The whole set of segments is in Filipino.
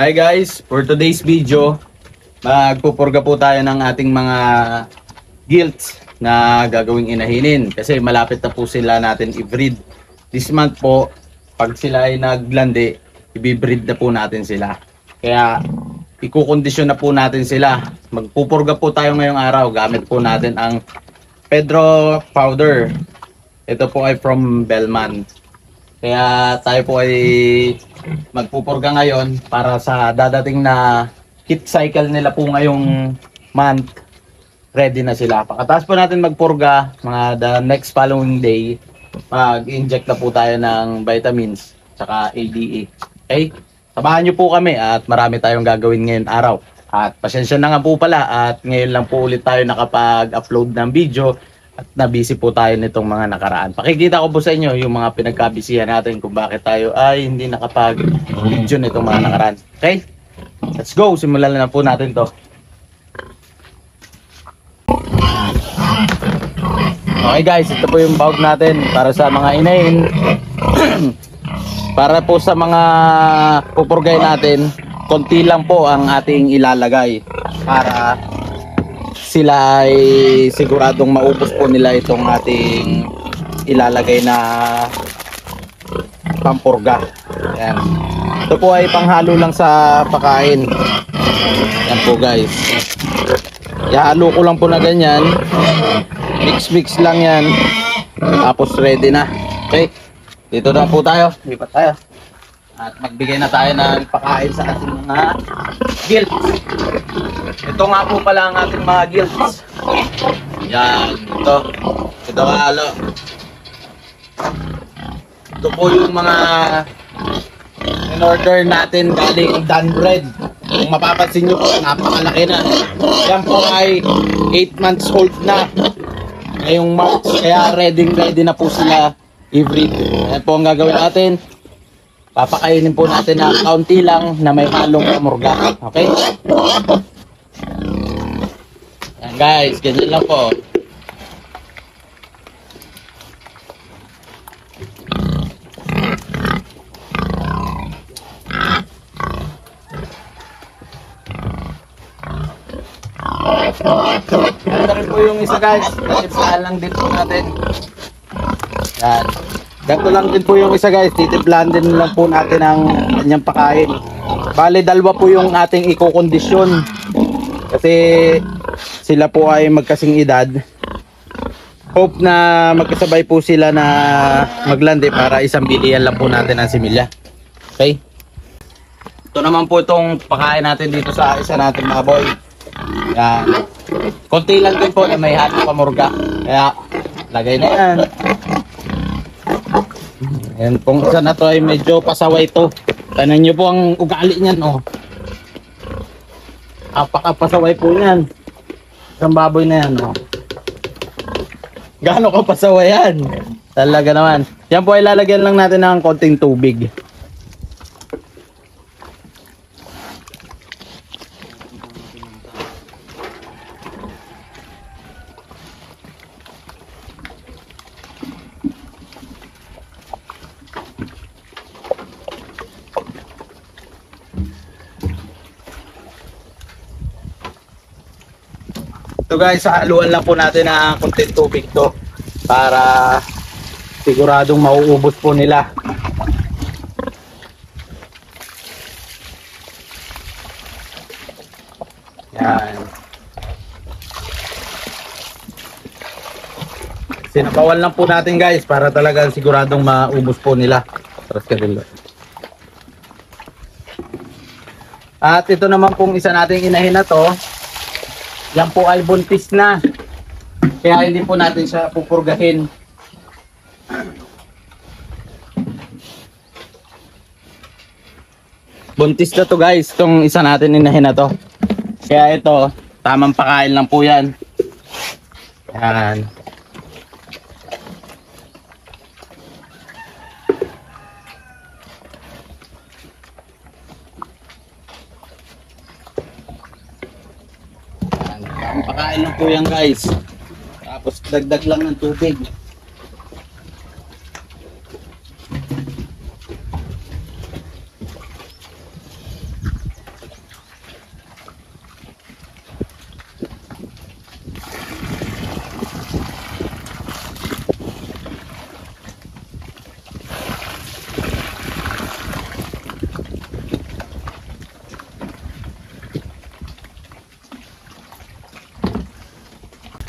Hi guys, for today's video, magpupurga po tayo ng ating mga gilts na gagawing inahinin kasi malapit na po sila natin i-breed. This month po, pag sila ay naglandi, i-breed na po natin sila. Kaya ikukondisyon na po natin sila. Magpupurga po tayo ngayong araw. Gamit po natin ang Pedro powder. Ito po ay from Bellman. Kaya tayo po ay magpupurga ngayon para sa dadating na heat cycle nila po ngayong month. Ready na sila. Pagkatapos po natin magpurga, mga the next following day, mag-inject na po tayo ng vitamins tsaka ADA. Okay? Samahan nyo po kami at marami tayong gagawin ngayon araw. At pasensya na nga po pala at ngayon lang po ulit tayo nakapag-upload ng video. At na-busy po tayo nitong mga nakaraan. Pakikita ko po sa inyo yung mga pinagkabisihan natin kung bakit tayo ay hindi nakapag-video nitong mga nakaraan. Okay? Let's go! Simulan na po natin to. Okay guys, ito po yung bawag natin para sa mga inahin. Para po sa mga pupurgay natin, konti lang po ang ating ilalagay para sila ay siguradong maubos po nila itong ating ilalagay na pampurga. Ayan. Ito po ay panghalo lang sa pakain. Ayan po guys. Ihalo ko lang po na ganyan. Mix lang yan. Tapos ready na. Okay. Dito na po tayo. Lipat tayo. At magbigay na tayo ng pakain sa ating mga gilts. Ito nga po pala ang ating mga gilts. Yan. Ito halo. Ito po yung mga in-order natin galing Dan Bread. Kung mapapansin nyo po, napakalaki na. Yan po ay 8 months old na. Ngayong March. Kaya ready na po sila i-breed. Yan po ang gagawin natin. Papakainin po natin na kaunti lang na may halong pamurga. Okay? Yan guys, ganyan lang po. Ito rin po yung isa guys. Titiplahan lang din po natin. Yan. Ganito lang din po yung isa guys. Titiplahan din lang po natin ang kanyang pakain. Bale, dalawa po yung ating ikokondisyon. Kasi sila po ay magkasing edad. Hope na magkasabay po sila na maglandi para isang bilihan lang po natin ang similya. Okay? Ito naman po itong pakain natin dito sa isa natin mga boy. Yan. Konti lang din po na may halo pamurga. Kaya lagay na yan. Yan pong isa na to ay medyo pasaway to. Tanan nyo po ang ugali niyan oh. Apakapasaway po yan. Isang baboy na yan oh. Gaano ka pasaway yan? Talaga naman. Yan po ay lalagyan lang natin ng konting tubig. So guys, haluan lang po natin ang konting tubig to para siguradong mauubos po nila. Yan. Sinabawal lang po natin guys para talagang siguradong maubos po nila. Taras ka dito. At ito naman pong isa nating inahin na to. Yan po ay buntis na. Kaya hindi po natin siya pupurgahin. Buntis na to guys. Itong isa natin inahin na to. Kaya ito, tamang pakain lang po yan. Yan. Pakain lang po yan guys. Tapos dagdag lang ng tubig.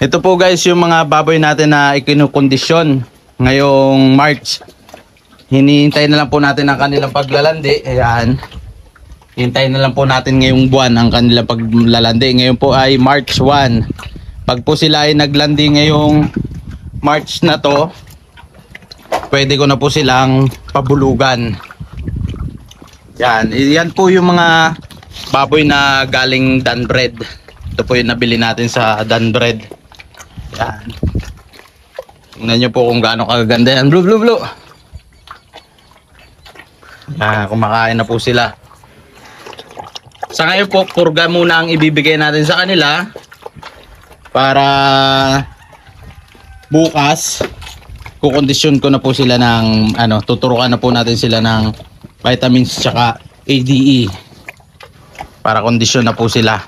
Ito po guys yung mga baboy natin na ikinukondisyon ngayong March. Hinihintay na lang po natin ang kanilang paglalandi. Ayan. Hintayin na lang po natin ngayong buwan ang kanilang paglalandi. Ngayon po ay March 1. Pag po sila ay naglandi ngayong March na to, pwede ko na po silang pabulugan. Yan. Yan po yung mga baboy na galing Danbred. Ito po yung nabili natin sa Danbred. Yan. Tingnan nyo po kung gaano kaganda yan. Blue, blue, blue. Kumakain na po sila. Sa ngayon po, purga muna ang ibibigay natin sa kanila para bukas kukondisyon ko na po sila ng tuturukan na po natin sila ng vitamins tsaka ADE para kondisyon na po sila.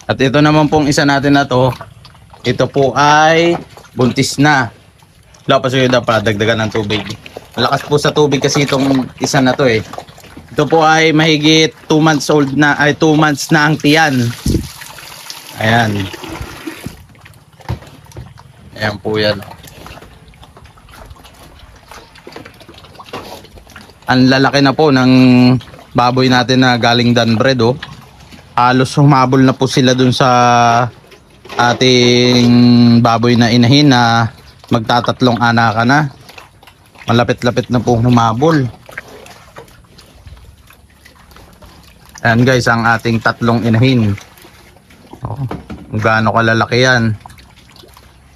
At ito naman pong isa natin na to, ito po ay buntis na. Wala pa siya dapat dagdagan ng tubig. Malakas po sa tubig kasi itong isa na to eh. Ito po ay mahigit 2 months old na, ay 2 months na ang tiyan. Ayan. Ayan po yan. Ang lalaki na po ng baboy natin na galing Danbred oh. Halos humabol na po sila dun sa ating baboy na inahin na magtatatlong anakan na. Malapit-lapit na po humabol. Ayan guys, ang ating tatlong inahin. Oh, gaano kalalaki yan.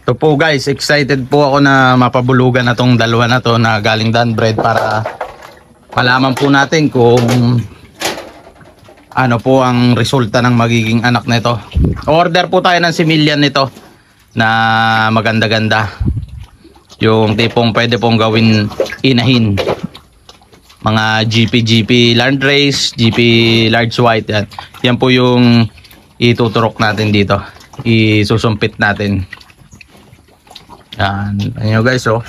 Ito po guys, excited po ako na mapabulugan na tong dalawa na to na galing Danbred para malaman po natin kung ano po ang resulta ng magiging anak nito. Order po tayo ng similyan nito na maganda-ganda. Yung tipong pwede pong gawin inahin. Mga GP Landrace, GP Large White yan. Yan po yung ituturok natin dito. Isusumpit natin. Yan. Ayan guys oh.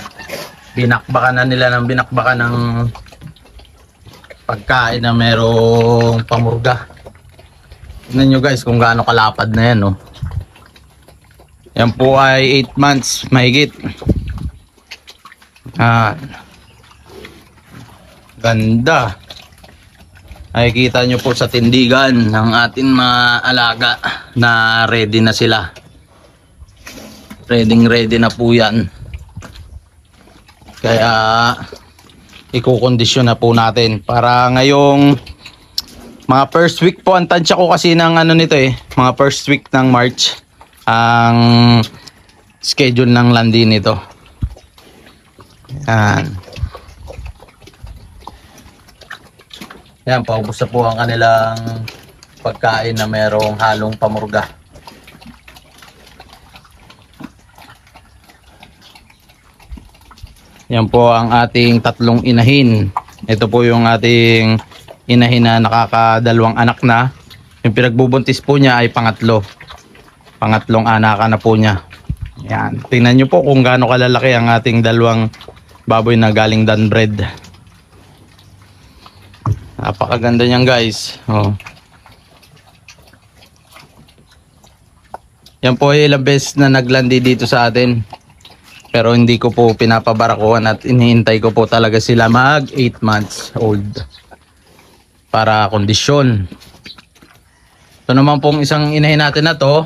Binakbakan na nila ng binakbakan ng pagkain na merong pamurga. Tignan nyo guys kung gaano kalapad na yan oh. Yan po ay 8 months mahigit. Ganda. Nakikita nyo po sa tindigan ng ating mga alaga na ready na sila. Ready na po yan. Kaya ikukondisyon na po natin para ngayong mga first week po. Ang tansya ko kasi ng nito eh, mga first week ng March ang schedule ng landi nito. Yan. Yan, paubos na po ang kanilang pagkain na merong halong pamurga. Yan po ang ating tatlong inahin. Ito po yung ating inahin na nakakadalawang anak na. Yung pinagbubuntis po niya ay pangatlo. Pangatlong anakan na po niya. Yan. Tingnan nyo po kung gaano kalalaki ang ating dalawang baboy na galing Danbred. Napakaganda niyan guys. Oh. Yan po ay ilang beses na naglandi dito sa atin. Pero hindi ko po pinapabarakuhan at inihintay ko po talaga sila mag 8 months old. Para kondisyon. Ito naman pong isang inahin natin na to.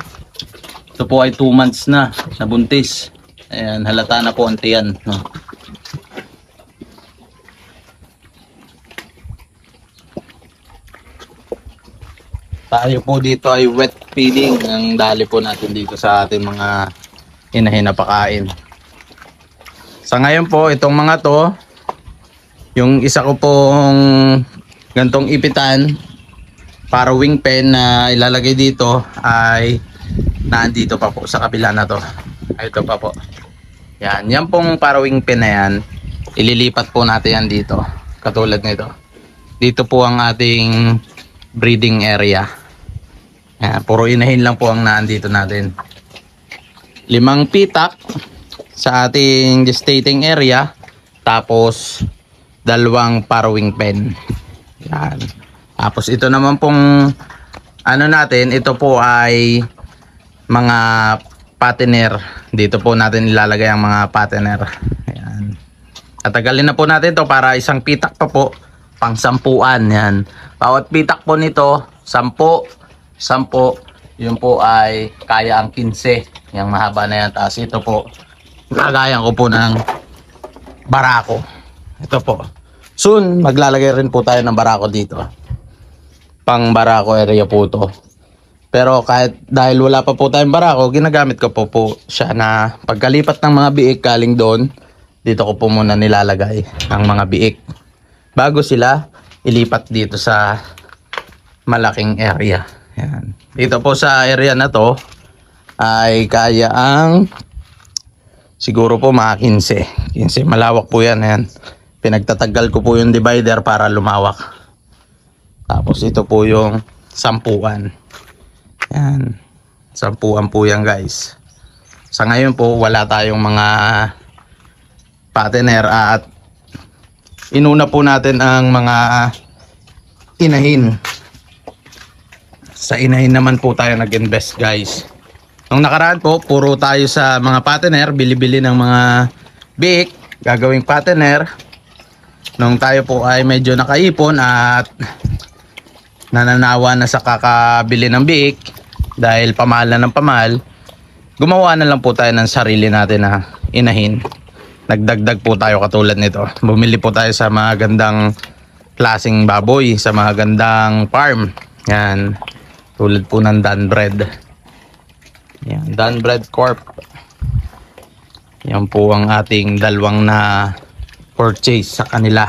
Ito po ay 2 months na buntis. Ayan, halata na po ang tiyan. No? Tayo po dito ay wet feeding ang dali po natin dito sa ating mga inahin na pakain. Sa ngayon po, itong mga to, yung isa ko pong gantong ipitan para wing pen na ilalagay dito ay naandito pa po sa kabila na to. Ito pa po. Yan, yan pong para wing pen na yan, ililipat po natin yan dito. Katulad nito. Dito po ang ating breeding area. Yan, puro inahin lang po ang naandito natin. 5 pitak sa ating gestating area, tapos 2 parawing pen. Yan. Tapos ito naman pong natin, ito po ay mga patiner. Dito po natin ilalagay ang mga patiner. Ayan. Tatagalin na po natin to para isang pitak pa po, pang 10. Yan. Bawat pitak po nito, 10, 10. Yun po ay kaya ang 15. Yung mahaba na yan. Tapos ito po, lagayan ko po ng barako. Ito po. Soon, maglalagay rin po tayo ng barako dito. Pang barako area po to. Pero kahit dahil wala pa po tayong barako, ginagamit ko po siya na pagkalipat ng mga biik galing doon, dito ko po muna nilalagay ang mga biik. Bago sila ilipat dito sa malaking area. Yan. Dito po sa area na to ay kaya ang siguro po mga 15. 15 malawak po yan. Ayan. Pinagtatagal ko po yung divider para lumawak. Tapos ito po yung 10. Yan. 10 po yan guys. Sa ngayon po wala tayong mga patiner at inuna po natin ang mga inahin. Sa inahin naman po tayo nag-invest guys. Nung nakaraan po, puro tayo sa mga patiner, bili-bili ng mga biik, gagawing patiner. Nung tayo po ay medyo nakaipon at nananawa na sa kakabili ng biik dahil pamahal na ng pamahal, gumawa na lang po tayo ng sarili natin na inahin. Nagdagdag po tayo katulad nito. Bumili po tayo sa mga gandang klaseng baboy, sa mga gandang farm. Yan. Tulad po ng Danbred. Yan, Danbred Corp. Yan po ang ating dalawang na purchase sa kanila.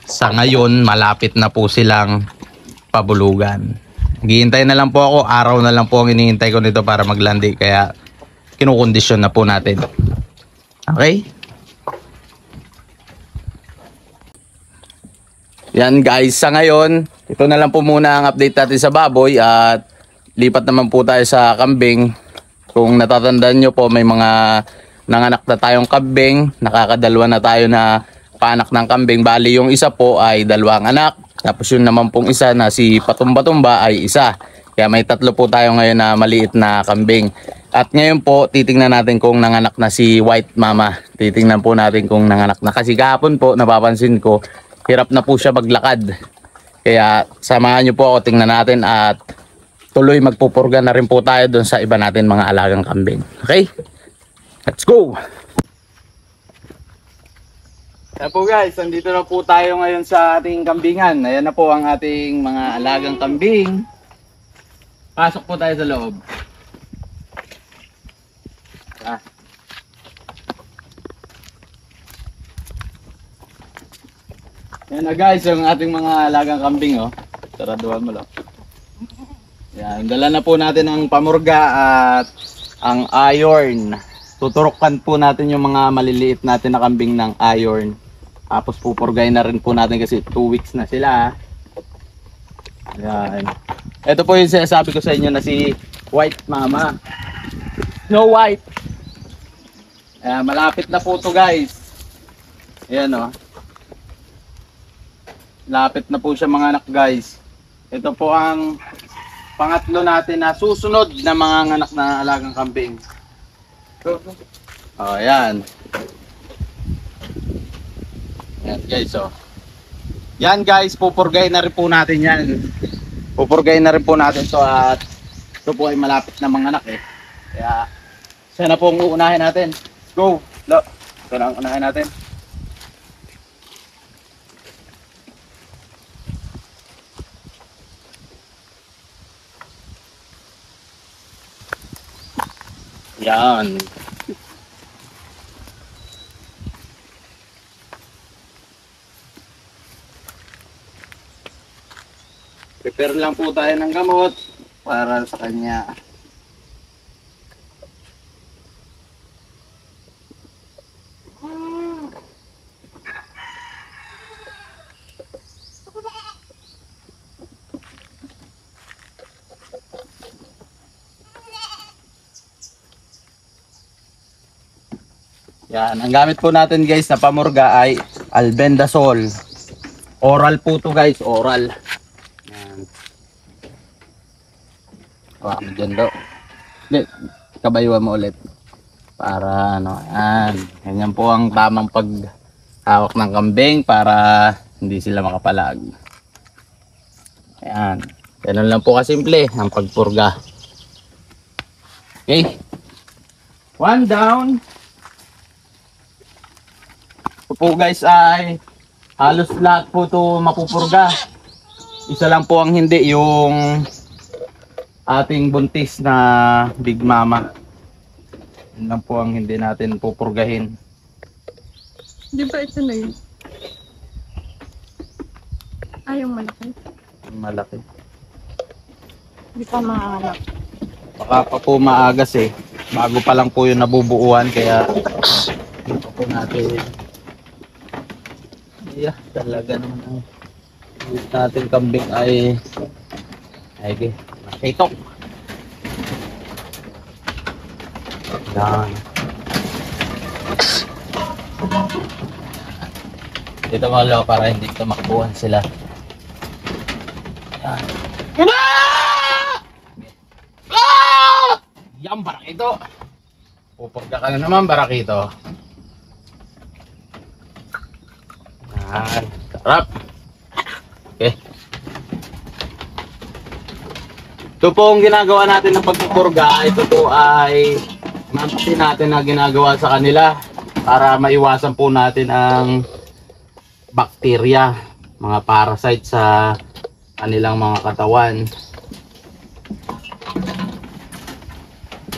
Sa ngayon, malapit na po silang pabulugan. Hihintay na lang po ako. Araw na lang po ang hinihintay ko nito para maglandi. Kaya kinukondisyon na po natin. Okay? Yan guys, sa ngayon, ito na lang po muna ang update natin sa baboy at lipat naman po tayo sa kambing. Kung natatandaan nyo po, may mga nanganak na tayong kambing. Nakakadalwa na tayo na paanak ng kambing. Bali yung isa po ay 2 anak. Tapos yun naman pong isa na si Patumba-tumba ay isa. Kaya may 3 po tayo ngayon na maliit na kambing. At ngayon po, titingnan natin kung nanganak na si White Mama. Titingnan po natin kung nanganak na. Kasi kahapon po, napapansin ko, hirap na po siya maglakad. Kaya samahan nyo po ako, tingnan natin at tuloy magpupurga na rin po tayo doon sa iba natin mga alagang kambing. Okay? Let's go! Ayan po guys, nandito na po tayo ngayon sa ating kambingan. Ayan na po ang ating mga alagang kambing. Pasok po tayo sa loob. Yan na guys, yung ating mga alagang kambing oh. Saraduhan mo lang. Yan, dala na po natin ang pamurga at ang iron. Tuturukan po natin yung mga maliliit natin na kambing ng iron. Tapos pupurgay na rin po natin kasi 2 weeks na sila. Yan. Ito po yung sinasabi ko sa inyo na si White Mama. Snow White. Ayan, malapit na po to guys. Ayan oh. Lapit na po siya mga anak guys. Ito po ang pangatlo natin na susunod na mga anak na alagang kambing. Oh, ayan. Ayan guys oh. Yan guys, pupurgay na rin po natin yan. Pupurgay na rin po natin to at ito po ay malapit na mga anak eh. Kaya siya na po ang uunahin natin. Go! Lo! Ito na ang unahin natin. Yan. Prepare lang po tayo ng gamot para sa kanya. Yan, ang gamit po natin guys na pamurga ay albendazole. Oral po to guys, oral. Yan. Wala mo dyan daw. Hindi, kabayuan mo ulit. Para ano, yan. Ganyan po ang tamang paghawak ng kambing para hindi sila makapalag. Ayan. Ganun lang po kasimple ang pagpurga. Okay. One down. Ito po guys ay halos lahat po ito mapupurga. Isa lang po ang hindi, yung ating buntis na Big Mama. Yun lang po ang hindi natin pupurgahin. Di ba ito na yun? Yung malaki. Malaki. Di pa maanak. Baka pa po maagas eh. Bago pa lang po yung nabubuuan kaya dito po natin. Yeah, talaga naman ang natin kambing ay nakitok. Yan. Dito mga para hindi tumakbuhan sila. Yan. Yan, barakito. Pupurga ka na naman, barakito. Yan. Sarap. Okay. Ito po ang ginagawa natin ng pagpupurga. Ito po ay mantin natin na ginagawa sa kanila para maiwasan po natin ang bakterya, mga parasite sa kanilang mga katawan.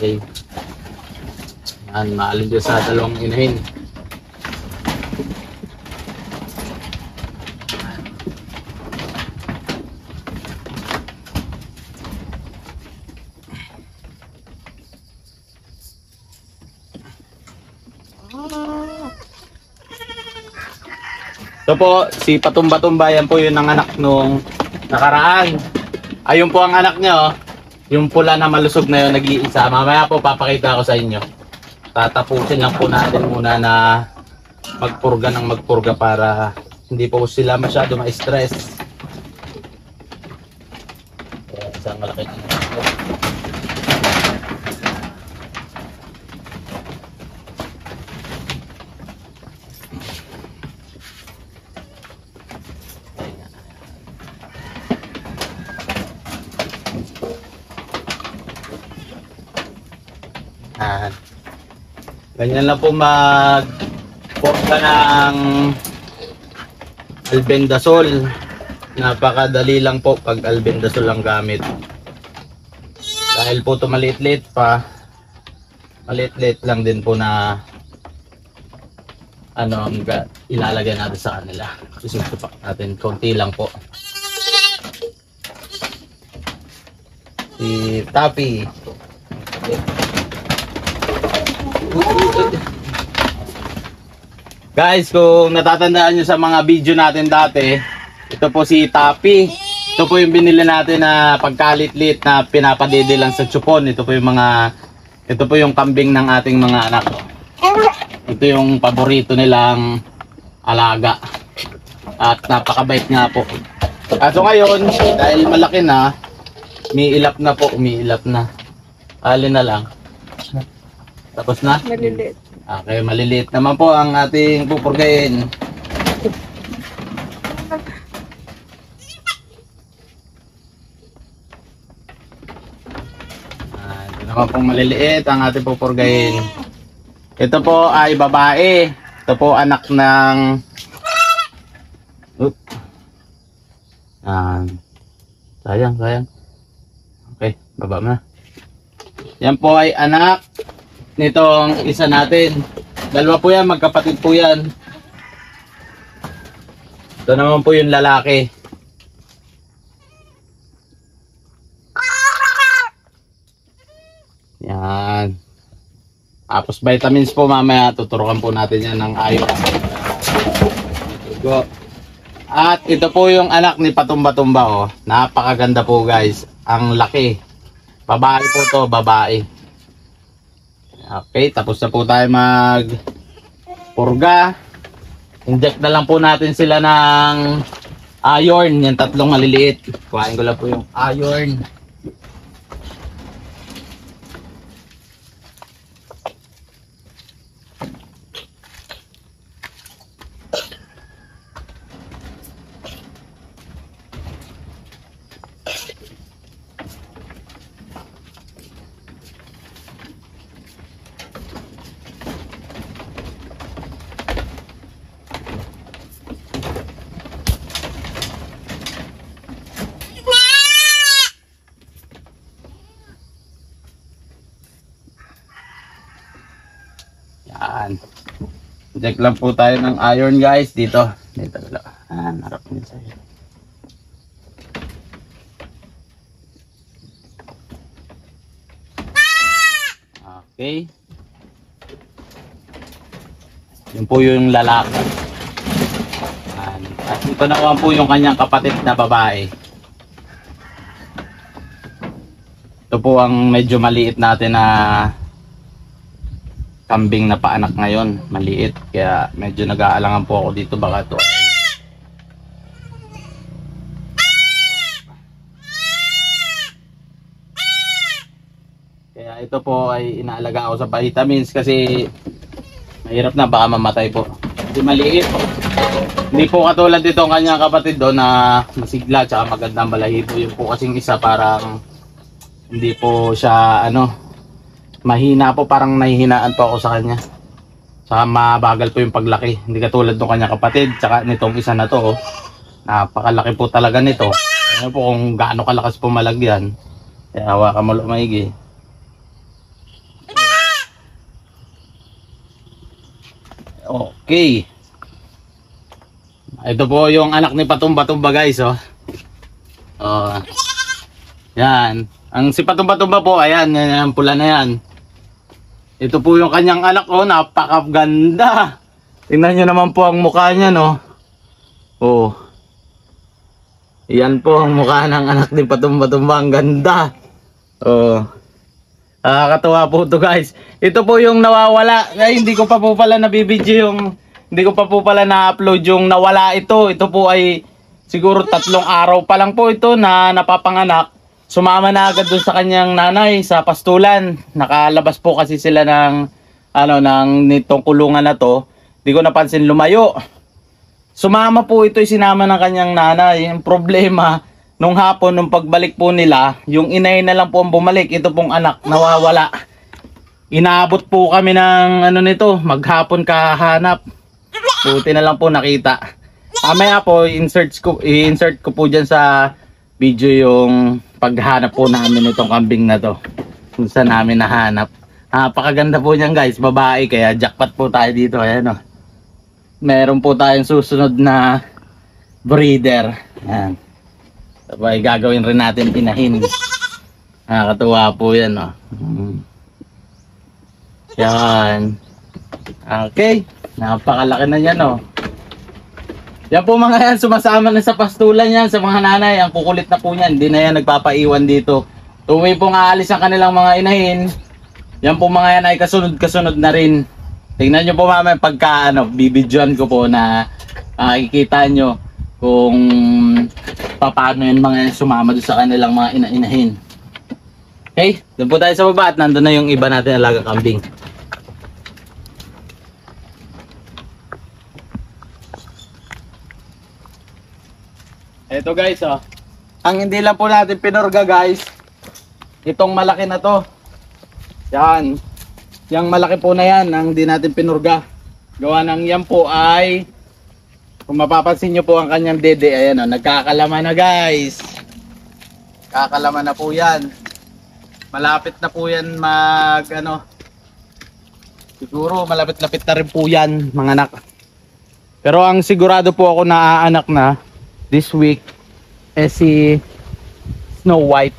Okay. Yan, maalin dyan sa dalawang inahin. Ito po, si Patumba-Tumba, yan po yun ang anak nung nakaraan. Ayun po ang anak niya, oh. Yung pula na malusog na yun, nag-iisa. Mamaya po papakita ko sa inyo. Tatapusin lang po natin muna na magpurga ng magpurga para hindi po sila masyado ma-stress. Isang malaki na. Ganyan lang po mag-porka ng albendazole. Napakadali lang po pag albendazole ang gamit. Dahil po ito maliit-liit pa. Maliit-liit lang din po na ang ilalagay natin sa kanila. Isusupak natin. Konti lang po. Si Tapi. Okay. Guys, kung natatandaan nyo sa mga video natin dati, ito po si Tapi. Ito po yung binili natin na pagkalit-lit na pinapadede lang sa tsupon. Ito po yung kambing ng ating mga anak. Ito yung paborito nilang alaga. At napakabait nga po. Kaso ngayon, dahil malaki na, umiilap na po, umiilap na. Alin na lang. Tapos na? Maliliit. Okay, maliliit naman po ang ating pupurgayin. Ito naman pong maliliit ang ating pupurgayin. Ito po ay babae. Ito po anak ng... Sayang. Okay, baba mo na. Yan po ay anak nitong isa natin. Dalawa po yan, magkapatid po yan. Ito naman po yung lalaki. Yan. Tapos vitamins po mamaya, tuturukan po natin yan ng ayos. At ito po yung anak ni Patumba-Tumba, oh. Napakaganda po guys. Ang laki. Babae po to, babae. Okay, tapos na po tayo mag-purga. Inject na lang po natin sila ng iron. Yan tatlong maliliit. Kuhain ko lang po yung iron. Check lang po tayo ng iron guys dito. Dito lang. Harap niyo sa'yo. Okay. Yun po yung lalaki. At ito naman po yung kanyang kapatid na babae. Ito po ang medyo maliit natin na kambing na paanak ngayon. Maliit. Kaya medyo nag-aalangan po ako dito. Baka ito kaya ito po ay inaalaga ako sa vitamins kasi mahirap na, baka mamatay po. Hindi maliit. Hindi po katulad dito ang kanyang kapatid doon na masigla tsaka magandang balahibo. Yung po kasing isa parang hindi po siya mahina po, parang nahihinaan po ako sa kanya. Tsaka mabagal po yung paglaki. Hindi katulad ng kanyang kapatid tsaka nitong isa na to. Napakalaki po talaga nito. Ano po kung gaano kalakas po malagyan. Kaya hawakan mo maigi. Okay. Ito po yung anak ni Patumba-Tumba guys, oh. Yan. Ang si Patumba-Tumba po, ayan, yan, pula na yan. Ito po yung kanyang anak, oh, napakaganda. Tingnan nyo naman po ang mukha niya, no. Oh. Yan po ang mukha ng anak ni Patumba-Tumba, ang ganda. Oh. Nakakatuwa po to guys. Ito po yung nawawala. Ay, hindi ko pa po pala nabibidyo yung, hindi ko pa po pala na-upload yung nawala ito. Ito po ay siguro 3 araw pa lang po ito na napapanganak. Sumama na agad dun sa kanyang nanay sa pastulan. Nakalabas po kasi sila ng nitong kulungan na to. Hindi ko napansin lumayo. Sumama po ito, sinama ng kanyang nanay. Yung problema, nung hapon, nung pagbalik po nila, yung inay na lang po ang bumalik. Ito pong anak, nawawala. Inaabot po kami ng nito, maghapon kahanap. Buti na lang po nakita. Mamaya po, i-insert ko po dyan sa video yung paghanap po namin itong kambing na to. Kung saan namin nahanap. Napakaganda po niyan guys, babae, kaya jackpot po tayo dito. Ayan, oh. Meron po tayong susunod na breeder. Ayan. Sabay gagawin rin natin inahin. Nakakatuwa po yan, oh. Yan. Okay. Napakalaki na yan, oh. Yan po mga yan, sumasama na sa pastulan yan, sa mga nanay. Ang kukulit na po yan. Hindi na yan nagpapaiwan dito. Tuwing pong aalis ang kanilang mga inahin, yan po mga yan ay kasunod-kasunod na rin. Tingnan nyo po mamaya pagka bibidyoan ko po na makikita nyo kung paano yun mga yan sumama doon sa kanilang mga inahin. Okay, doon po tayo sa baba at nandun na yung iba natin alaga kambing. Eto guys, oh. Ang hindi lang po natin pinurga guys, itong malaki na to. Yan. Yang malaki po na yan, ang hindi natin pinurga. Gawa ng yan po ay, kung mapapansin nyo po ang kanyang dede, ayan, oh, nagkakalaman na guys. Kakalaman na po yan. Malapit na po yan siguro malapit-lapit na rin po yan mga anak. Pero ang sigurado po ako na aanak na this week si Snow White.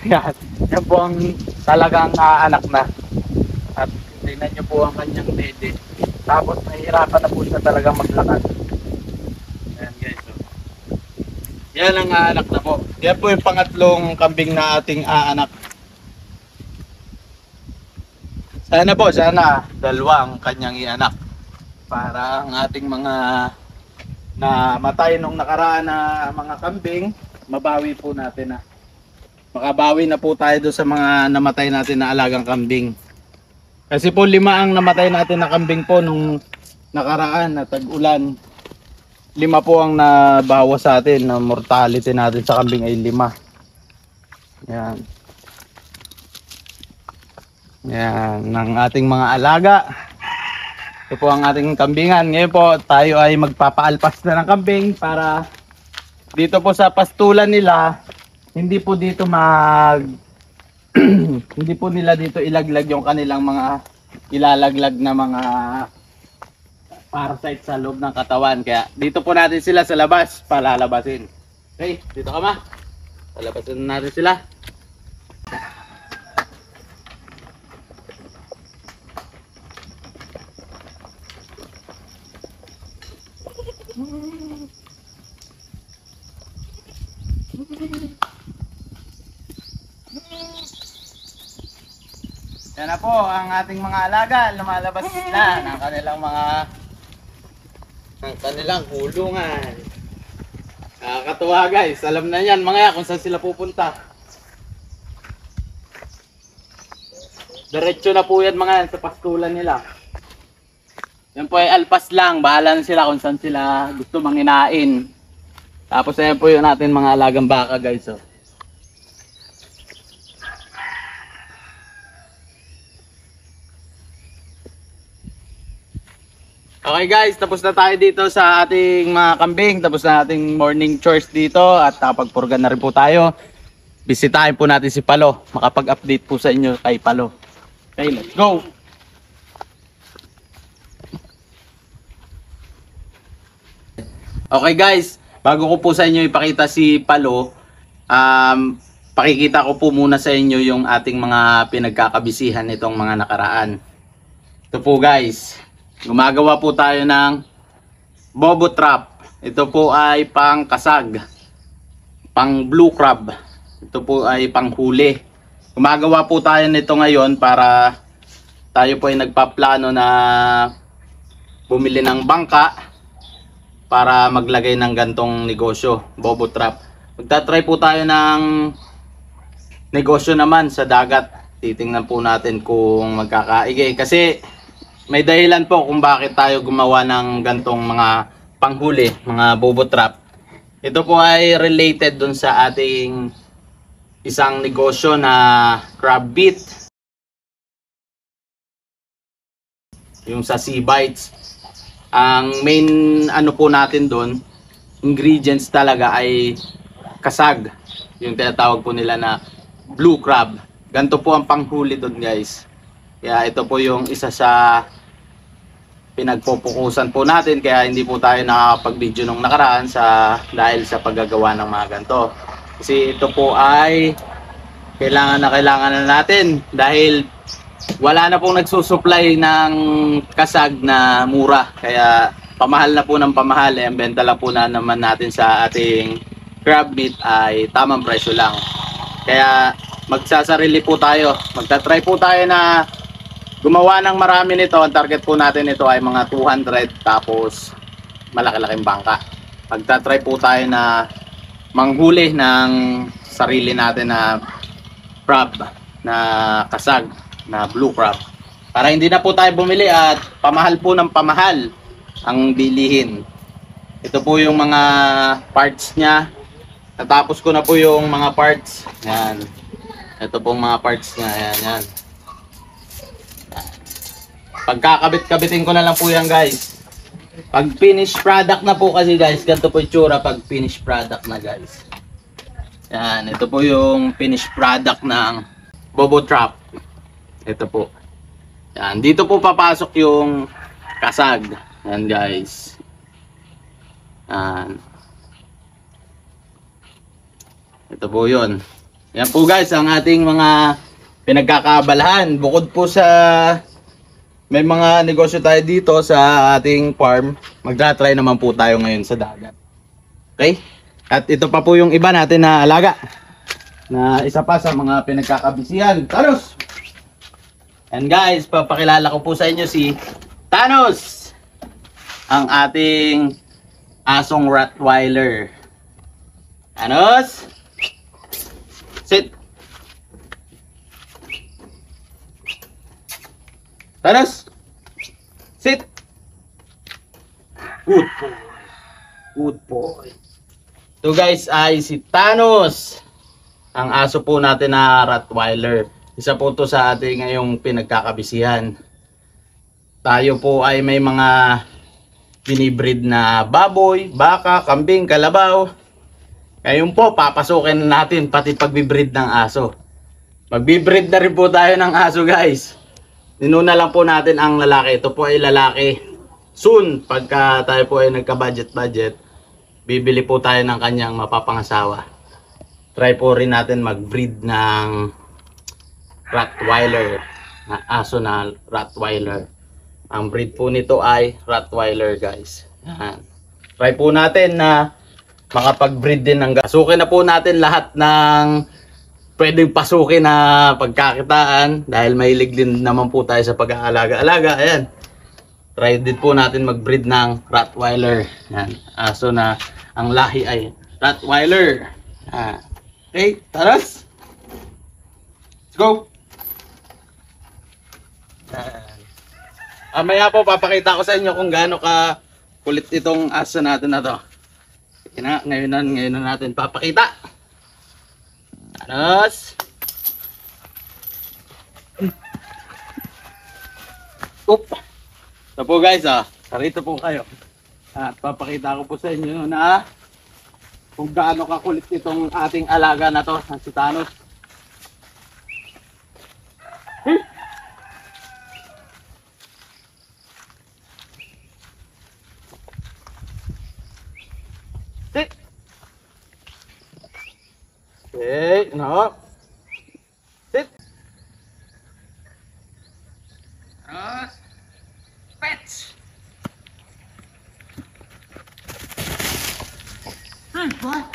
Yan. Yan po ang talagang aanak na. At tingnan nyo po ang kanyang dede. Tapos nahihirapan na po siya talagang maglakad. Ayan guys, so. Yan ang aanak na po. Yan po yung pangatlong kambing na ating aanak. Sana dalawa ang kanyang ianak. Para ang ating mga namatay nung nakaraan na mga kambing, mabawi po natin na. Makabawi na po tayo doon sa mga namatay natin na alagang kambing. Kasi po 5 ang namatay natin na kambing po nung nakaraan na tag-ulan. 5 po ang nabawas sa atin, na mortality natin sa kambing ay 5. Yan. Yan, ng ating mga alaga. Ito po ang ating kambingan. Ngayon po tayo ay magpapaalpas na ng kambing para dito po sa pastulan nila, hindi po dito hindi po nila dito ilaglag yung kanilang mga ilalaglag na mga parasite sa loob ng katawan. Kaya dito po natin sila sa labas palalabasin. Okay, dito ka ma. Palabasin natin sila. Yan na po ang ating mga alaga. Lumalabas na ng kanilang kulungan. Nakakatuwa guys. Alam na yan mga yan kung saan sila pupunta. Diretso na po yan mga yan sa pastulan nila. Yan po ay alpas lang. Bahala na sila kung saan sila gusto manginain. Tapos ayan po yun natin mga alagang baka guys. Oh. Okay guys, tapos na tayo dito sa ating mga kambing. Tapos na ating morning chores dito at nakapagpurga na rin po tayo. Bisitahin po natin si Palo. Makapag-update po sa inyo kay Palo. Okay, let's go! Okay guys, bago ko po sa inyo ipakita si Palo, pakikita ko po muna sa inyo yung ating mga pinagkakabisihan nitong mga nakaraan. Ito po guys. Gumagawa po tayo ng bobo trap. Ito po ay pang kasag, pang blue crab. Ito po ay pang huli. Gumagawa po tayo nito ngayon para tayo po ay nagpaplano na bumili ng bangka para maglagay ng gantong negosyo, bobo trap. Magta-try po tayo ng negosyo naman sa dagat. Titingnan po natin kung magkakaigay kasi may dahilan po kung bakit tayo gumawa ng gantong mga panghuli, mga bobo trap. Ito po ay related dun sa ating isang negosyo na crab meat. Yung sa Sea Bites. Ang main ano po natin dun, ingredients talaga ay kasag. Yung tinatawag po nila na blue crab. Ganito po ang panghuli dun guys. Kaya ito po yung isa sa pinagpupukusan po natin, kaya hindi po tayo nakakapag-video nung nakaraan dahil sa paggagawa ng mga ganito. Kasi ito po ay kailangan na natin dahil wala na pong nagsusupply ng kasag na mura. Kaya pamahal na po ng pamahal. Ang benta lang po na naman natin sa ating crab meat ay tamang presyo lang. Kaya magsasarili po tayo. Magta-try po tayo na gumawa ng marami nito. Ang target po natin ito ay mga 200 tapos malaki-laking bangka. Magta-try po tayo na manghuli ng sarili natin na crab, na kasag, na blue crab. Para hindi na po tayo bumili at pamahal po ng pamahal ang bilihin. Ito po yung mga parts niya. Natapos ko na po yung mga parts. Yan. Ito pong mga parts niya. Yan, yan. Pagkakabit-kabitin ko na lang po yan guys. Pag finished product na po kasi guys, ganito po yung tsura pag finished product na guys. Yan, ito po yung finished product ng bobo trap. Ito po. Yan, dito po papasok yung kasag. Yan guys. Yan. Ito po yun. Yan po guys ang ating mga pinagkakaabalahan. Bukod po sa may mga negosyo tayo dito sa ating farm, magta-try naman po tayo ngayon sa dagat. Okay? At ito pa po yung iba natin na alaga. Na isa pa sa mga pinagkakabisihan. Thanos! And guys, papakilala ko po sa inyo si Thanos! Ang ating asong Rottweiler. Thanos! Sit! Thanos! Sit! Good boy. Good boy. So guys ay si Thanos. Ang aso po natin na Rottweiler. Isa po to sa ating ngayong pinagkakabisihan. Tayo po ay may mga binibreed na baboy, baka, kambing, kalabaw. Ngayon po papasukin natin pati pagbibreed ng aso. Magbibreed na rin po tayo ng aso guys. Ninuna lang po natin ang lalaki. Ito po ay lalaki. soon, pagka tayo po ay nagka-budget, bibili po tayo ng kanyang mapapangasawa. Try po rin natin mag-breed ng Rottweiler, na aso na Rottweiler. Ang breed po nito ay Rottweiler, guys. Yan. Try po natin na makapag-breed din ng pasukin na po natin lahat ng pwedeng pasukin na pagkakitaan dahil mahilig din naman po tayo sa pag-aalaga-alaga. Ayan. Try din po natin mag-breed ng Rottweiler. Yan. Aso na ang lahi ay Rottweiler. Yan. Okay, taras. Let's go. Yan. Maya po papakita ko sa inyo kung gaano ka kulit itong aso natin na to. Ngayon na natin papakita. Taras. Oop. So po guys, sarito po kayo. At papakita ko po sa inyo na kung gaano kakulit itong ating alaga na to, si Thanos. Sit. Okay, no. Sit. Taras. Pets. What?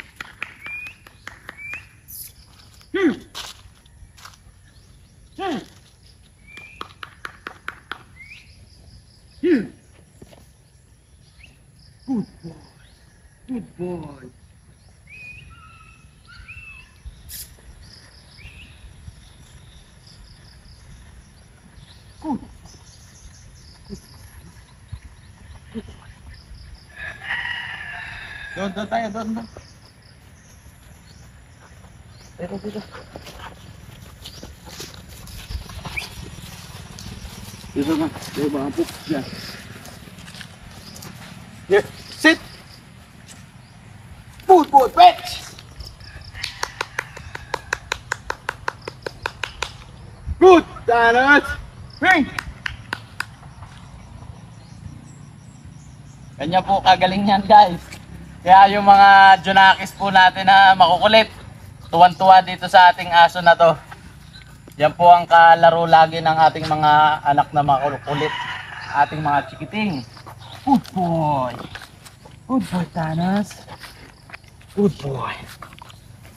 Good boy. Good boy. Good. Doon tayo, doon. Dito. Dito na, dito mga pup. Yan. Here, sit! Good boy, pets! Good, Thanos! Ring! Kanya po kagaling yan, guys. Kaya yung mga Junakis po natin na makukulit, tuwan-tuwa dito sa ating aso na to. Yan po ang kalaro lagi ng ating mga anak na makukulit, ating mga chikiting. Good boy. Good boy, Thanos. Good boy.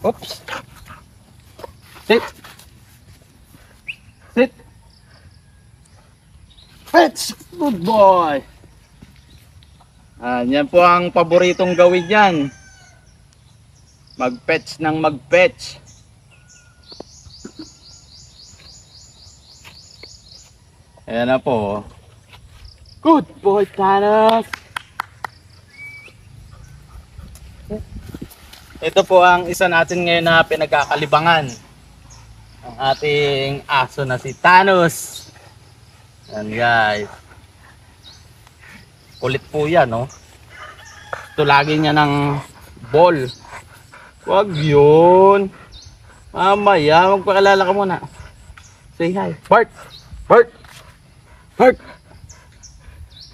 Oops. Sit. Sit. Pets. Good boy. Yan po ang paboritong gawin yan. Mag-fetch ng mag-fetch. Ayan na po. Good boy, Thanos. Ito po ang isa natin ngayon na pinagkakalibangan. Ang ating aso na si Thanos. Ayan guys. Kulit po yan, no? Ito lagi niya ng ball. Wag yun. Mamaya, magpakilala ka muna. Say hi. Bart! Bart! Bart!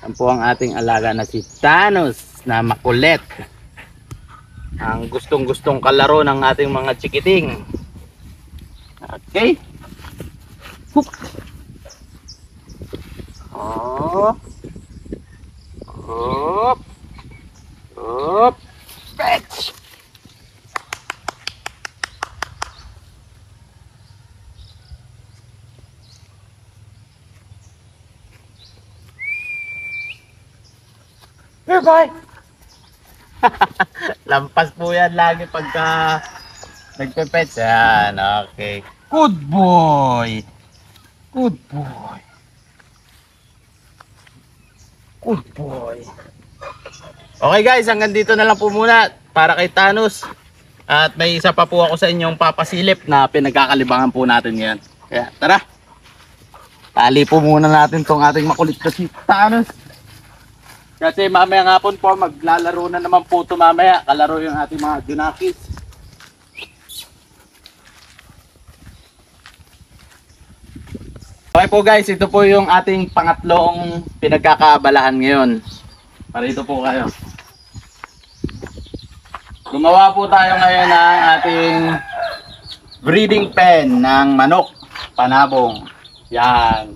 Yan po ang ating alaga na si Thanos na makulit. Ang gustong-gustong kalaro ng ating mga chikiting. Okay? Hook! Oh! Up! Up! Fetch! Here, bye! Lampas po yan lagi pagka nagpe-fetch. Yan, okay. Good boy! Good boy! Good boy. Okay guys, hanggang dito na lang po muna para kay Thanos. At may isa pa po ako sa inyong papasilip na pinagkakalibangan po natin ngayon. Kaya tara. Tali po muna natin tong ating makulit na si Thanos. Kasi mamaya nga po maglalaro na naman po ito mamaya. Kalaro yung ating mga Junakis. Okay po guys, ito po yung ating pangatlong pinagkakaabalahan ngayon. Parito po kayo. Gumawa po tayo ngayon ng ating breeding pen ng manok, panabong. Yan.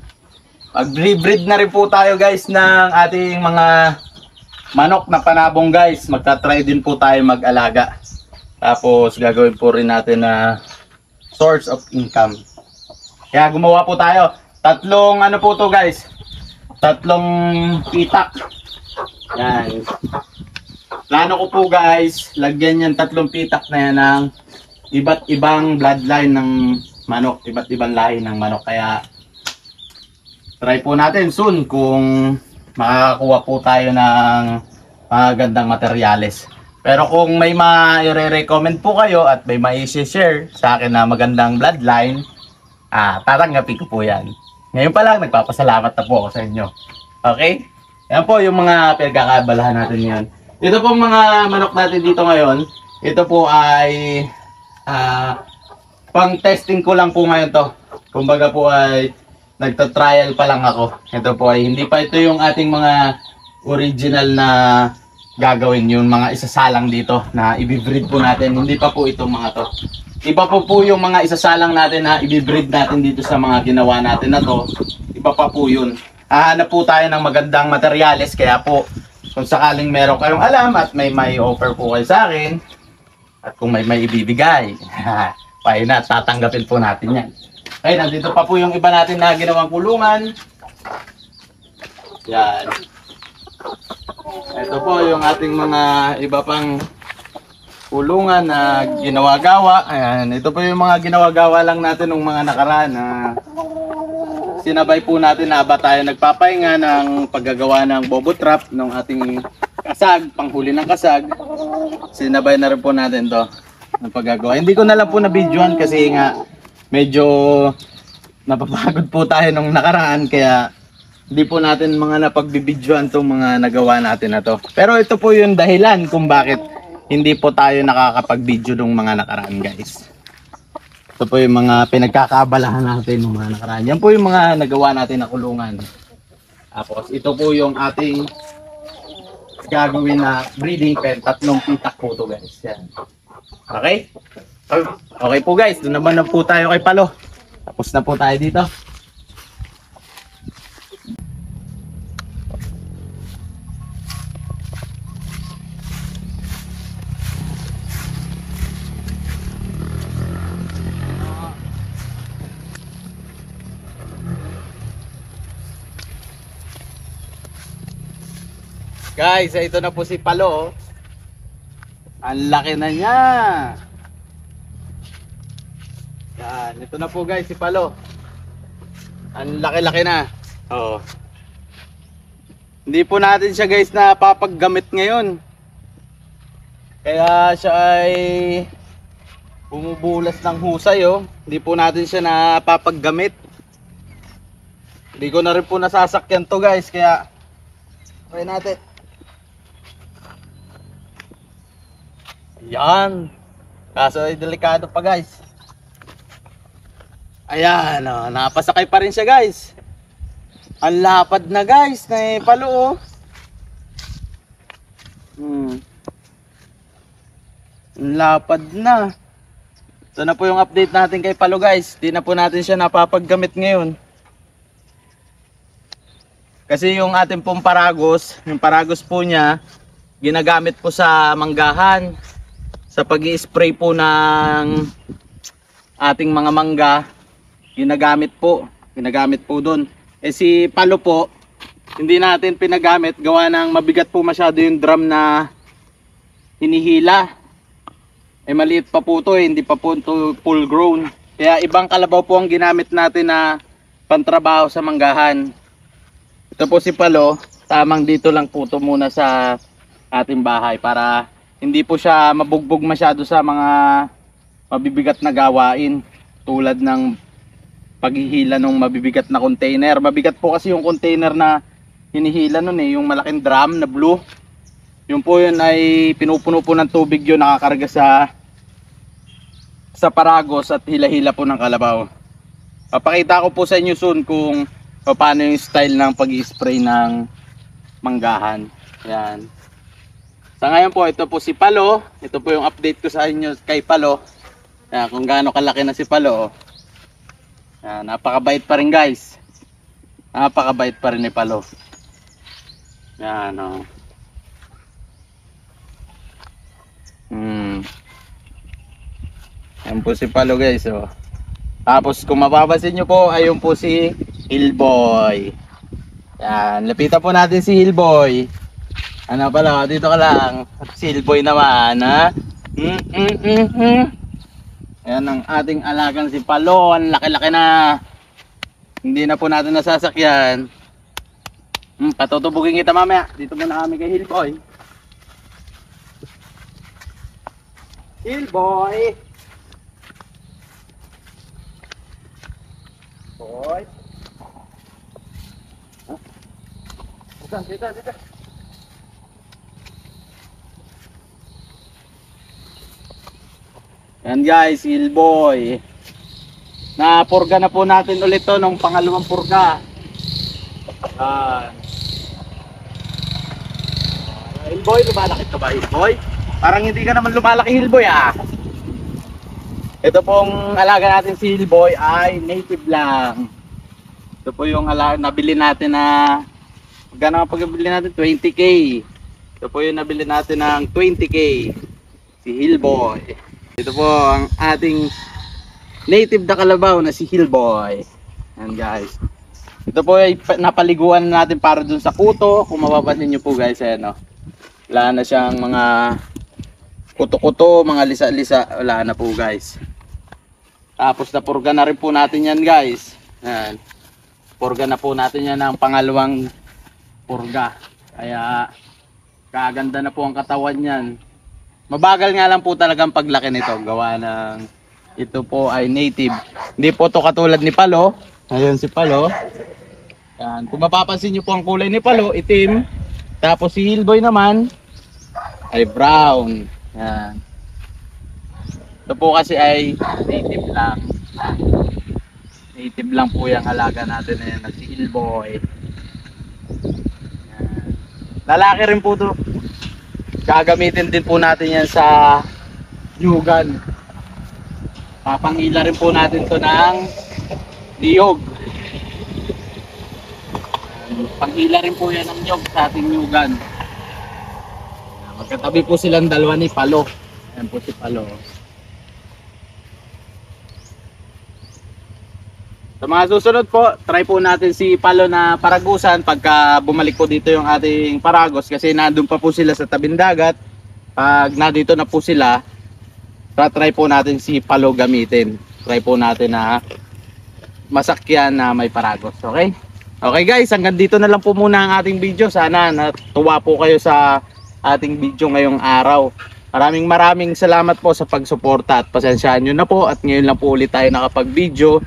Mag-breed na rin po tayo guys ng ating mga manok na panabong guys. Magta-try din po tayo mag-alaga. Tapos gagawin po rin natin na source of income. Kaya gumawa po tayo. Tatlong ano po to guys. Tatlong pitak. Yan. Plano ko po guys, lagyan yan tatlong pitak na yan ng iba't ibang bloodline ng manok. Iba't ibang lahi ng manok. Kaya try po natin soon kung makakakuha po tayo ng magandang materyales. Pero kung may ma-recommend po kayo at may ma-share sa akin na magandang bloodline, tatanggapin ko po yan. Ngayon pa lang, nagpapasalamat na po ako sa inyo. Okay? Yan po yung mga pinagkakaabalahan natin ngayon. Ito pong mga manok natin dito ngayon. Ito po ay pang testing ko lang po ngayon to. Kumbaga po ay nagta-trial pa lang ako. Ito po ay hindi pa ito yung ating mga original na gagawin, yung mga isasalang dito na i-breed po natin. Hindi pa po itong mga to. Iba po yung mga isasalang natin na i-breed natin dito sa mga ginawa natin na to. Iba pa po yun. Hahanap po tayo ng magandang materyales, kaya po kung sakaling meron kayong alam at may offer po kayo sa akin at kung may ibibigay, pahay na, tatanggapin po natin yan. Okay, nandito pa po yung iba natin na ginawang kulungan. Yan. Ito po yung ating mga iba pang kulungan na ginawa-gawa. Ayan, ito po yung mga ginawa-gawa lang natin ng mga nakaraan na sinabay po natin na ba tayo nagpapahinga ng paggagawa ng bobo trap ng ating kasag, panghuli ng kasag. Sinabay na rin po natin to ng paggagawa. Hindi ko na lang po na videoan kasi nga medyo napapagod po tayo nung nakaraan, kaya hindi po natin mga napagbibidyoan itong mga nagawa natin na to. Pero ito po yung dahilan kung bakit hindi po tayo nakakapag-video nung mga nakaraan guys. Ito po yung mga pinagkakaabalahan natin nung mga nakaraan. Yan po yung mga nagawa natin na kulungan. Tapos ito po yung ating gagawin na breeding pen. Tatlong pitak po to guys. Yan. Okay? Okay po guys, doon naman na po tayo kay Palo. Tapos na po tayo dito. Guys, ito na po si Palo. Ang laki na niya. Yan, ito na po guys si Palo. Ang laki-laki na. Oh. Hindi po natin siya guys na papaggamit ngayon. Kaya siya ay bumubulas ng husay oh. Hindi po natin siya napapaggamit. Hindi ko na rin po nasasakyan to guys, kaya try natin. Yan. Kaso ay delikado pa guys. Ayan, oh, napasakay pa rin siya guys. Ang lapad na guys, na Palo oh. Ang lapad na. Ito na po yung update natin kay Palo guys. Di na po natin siya napapaggamit ngayon. Kasi yung ating pong paragos, yung paragos po niya, ginagamit po sa manggahan. Sa pag-i-spray po ng ating mga mangga, ginagamit po doon. Eh si Palo po, hindi natin pinagamit, gawa ng mabigat po masyado yung drum na hinihila. Eh maliit pa po to, hindi pa po to full grown. Kaya ibang kalabaw po ang ginamit natin na pantrabaho sa manggahan. Ito po si Palo, tamang dito lang po to muna sa ating bahay para hindi po siya mabugbog masyado sa mga mabibigat na gawain tulad ng paghihila ng mabibigat na container. Mabigat po kasi yung container na hinihila nun eh, yung malaking drum na blue. Yung po yun ay pinupuno po ng tubig yun, nakakarga sa paragos at hila-hila po ng kalabaw. Papakita ko po sa inyo soon kung paano yung style ng pag-spray ng manggahan. Yan. Sa ngayon po, ito po si Palo. Ito po yung update ko sa inyo kay Palo. Yan, kung gaano kalaki na si Palo. Yan, napakabait pa rin guys. Napakabait pa rin ni Palo. Yan o. Yan po si Palo guys o. Tapos kung mapapansin nyo po, ayun po si Hillboy. Yan, lapitan po natin si Hillboy. Ano pala, dito ka lang. Si Hillboy naman, ha? Yan ang ating alagang si Palo. Ang laki-laki na. Hindi na po natin nasasakyan. Patutubugin kita mamaya. Dito muna kami kay Hillboy. Hillboy! Boy! Dito. Yan guys, Hillboy. Napurga na po natin ulit to nung pangalawang purga. Hillboy, lumalaki ka ba Hillboy? Parang hindi ka naman lumalaki Hillboy ah. Ito pong alaga natin si Hillboy ay native lang. Ito po yung alaga nabili natin na magkano ang pagbili natin? 20k. Ito po yung nabili natin ng 20k. Si Hillboy. Ito po ang ating native na kalabaw na si Hillboy. Yan guys. Ito po ay napaliguan natin para dun sa kuto. Kung mapapansin nyo po guys, ayan o. Wala na siyang mga kuto-kuto, mga lisa-lisa. Wala na po guys. Tapos napurga na rin po natin yan guys. Yan. Purga na po natin yan ng pangalawang purga. Kaya kaganda na po ang katawan yan. Mabagal nga lang po talagang paglaki nito. Gawa ng ito po ay native. Hindi po to katulad ni Palo. Ayun si Palo. Yan. Kung mapapansin nyo po ang kulay ni Palo, itim. Tapos si Hillboy naman ay brown. Yan. Ito po kasi ay native lang. Native lang po yung alaga natin na yan, si Hillboy. Yan. Lalaki rin po to. Gagamitin din po natin yan sa yugan. Papangila rin po natin to ng niyog. Panghila rin po yan ng niyog sa ating yugan. Magkatabi po silang dalawa ni Palo. Ayan po si Palo. Sa mga susunod po, try po natin si Palo na paragusan pagka bumalik po dito yung ating paragos kasi nandun pa po sila sa tabing dagat. Pag nandito na po sila, try po natin si Palo gamitin. Try po natin na masakyan na may paragos. Okay? Okay guys, hanggang dito na lang po muna ang ating video. Sana natuwa po kayo sa ating video ngayong araw. Maraming salamat po sa pagsuporta at pasensyahan nyo na po at ngayon lang po ulit tayo nakapag-video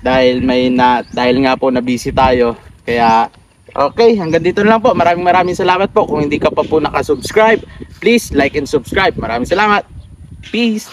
dahil nga po na busy tayo. Kaya okay, hanggang dito na lang po. Maraming salamat po. Kung hindi ka pa po nakasubscribe, please like and subscribe. Maraming salamat. Peace.